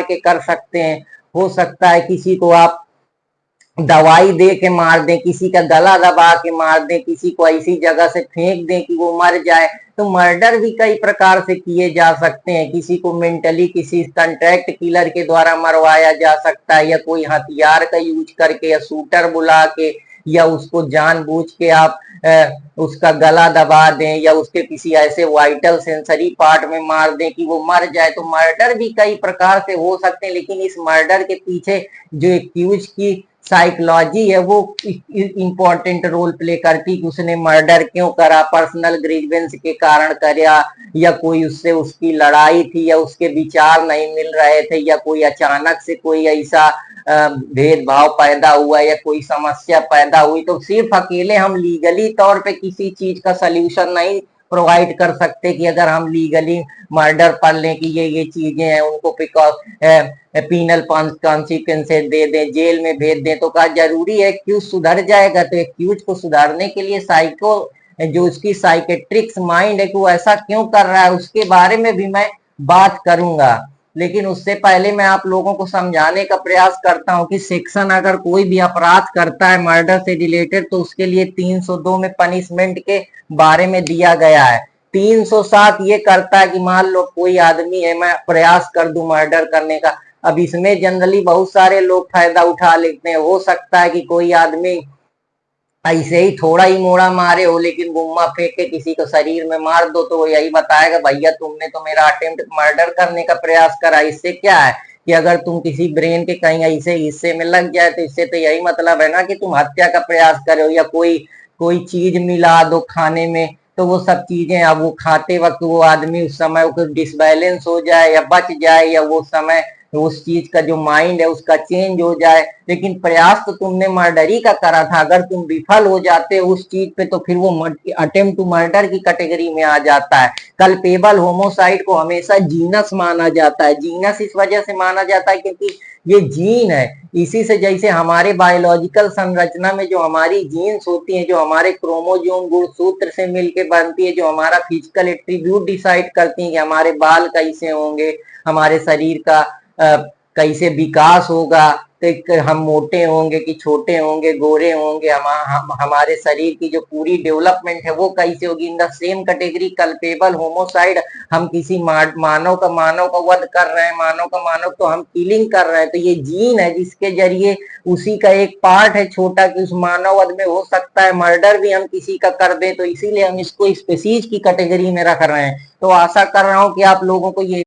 के कर सकते हैं। हो सकता है किसी को आप दवाई दे के मार दें, किसी का गला दबा के मार दें, किसी को ऐसी जगह से फेंक दें कि वो मर जाए। तो मर्डर भी कई प्रकार से किए जा सकते हैं। किसी को मेंटली किसी कंट्रैक्ट किलर के द्वारा मरवाया जा सकता है, या कोई हथियार का यूज करके, या शूटर बुला के, या उसको जानबूझ के आप उसका गला दबा दें, या उसके किसी ऐसे वाइटल सेंसरी पार्ट में मार दें कि वो मर जाए। तो मर्डर भी कई प्रकार से हो सकते हैं, लेकिन इस मर्डर के पीछे जो एक्यूज की साइकोलॉजी है वो इंपॉर्टेंट रोल प्ले करती कि उसने मर्डर क्यों करा, पर्सनल ग्रीवेंस के कारण करा, या कोई उससे उसकी लड़ाई थी, या उसके विचार नहीं मिल रहे थे, या कोई अचानक से कोई ऐसा भेदभाव पैदा हुआ, या कोई समस्या पैदा हुई। तो सिर्फ अकेले हम लीगली तौर पे किसी चीज का सोल्यूशन नहीं प्रोवाइड कर सकते कि अगर हम लीगली मर्डर पढ़ लें कि ये चीजें हैं, उनको पीनल कॉन्सिक्वेंसेस दे दें, जेल में भेज दें, तो क्या जरूरी है एक्यूज सुधर जाएगा? तो एक्यूज को सुधारने के लिए साइको जो उसकी साइकेट्रिक्स माइंड है कि वो ऐसा क्यों कर रहा है, उसके बारे में भी मैं बात करूंगा। लेकिन उससे पहले मैं आप लोगों को समझाने का प्रयास करता हूं कि सेक्शन अगर कोई भी अपराध करता है मर्डर से रिलेटेड, तो उसके लिए 302 में पनिशमेंट के बारे में दिया गया है। 307 ये करता है कि मान लो कोई आदमी है, मैं प्रयास कर दूं मर्डर करने का। अब इसमें जनरली बहुत सारे लोग फायदा उठा लेते हैं। हो सकता है कि कोई आदमी ऐसे ही थोड़ा ही मोड़ा मारे हो, लेकिन गुम्मा फेंक के किसी को शरीर में मार दो तो वो यही बताएगा भैया तुमने तो मेरा अटेम्प्ट मर्डर करने का प्रयास करा। इससे क्या है कि अगर तुम किसी ब्रेन के कहीं ऐसे हिस्से में लग जाए तो इससे तो यही मतलब है ना कि तुम हत्या का प्रयास करो, या कोई कोई चीज मिला दो खाने में, तो वो सब चीजें अब वो खाते वक्त वो आदमी उस समय डिसबैलेंस हो जाए या बच जाए, या वो समय उस चीज का जो माइंड है उसका चेंज हो जाए। लेकिन प्रयास तो तुमने मर्डरी का करा था। अगर तुम विफल हो जाते हो उस चीज पे तो फिर वो अटेम्प्ट टू मर्डर की कैटेगरी में आ जाता है। कल्पेबल होमोसाइड को हमेशा जीनस माना जाता है। जीनस इस वजह से माना जाता है क्योंकि ये जीन है। इसी से जैसे हमारे बायोलॉजिकल संरचना में जो हमारी जीन्स होती हैं, जो हमारे क्रोमोजोम गुणसूत्र से मिलके बनती है, जो हमारा फिजिकल एट्रीब्यूट डिसाइड करती है कि हमारे बाल कैसे होंगे, हमारे शरीर का कैसे विकास होगा, तो हम मोटे होंगे कि छोटे होंगे, गोरे होंगे, हमारे शरीर की जो पूरी डेवलपमेंट है वो कैसे होगी। In the same category culpable homicide, हम किसी मानव का वध कर रहे हैं, मानव तो हम किलिंग कर रहे हैं। तो ये जीन है जिसके जरिए उसी का एक पार्ट है छोटा कि उस मानव वध में हो सकता है मर्डर भी हम किसी का कर दें, तो इसीलिए हम इसको स्पीशीज की कैटेगरी में रख रहे हैं। तो आशा कर रहा हूं कि आप लोगों को ये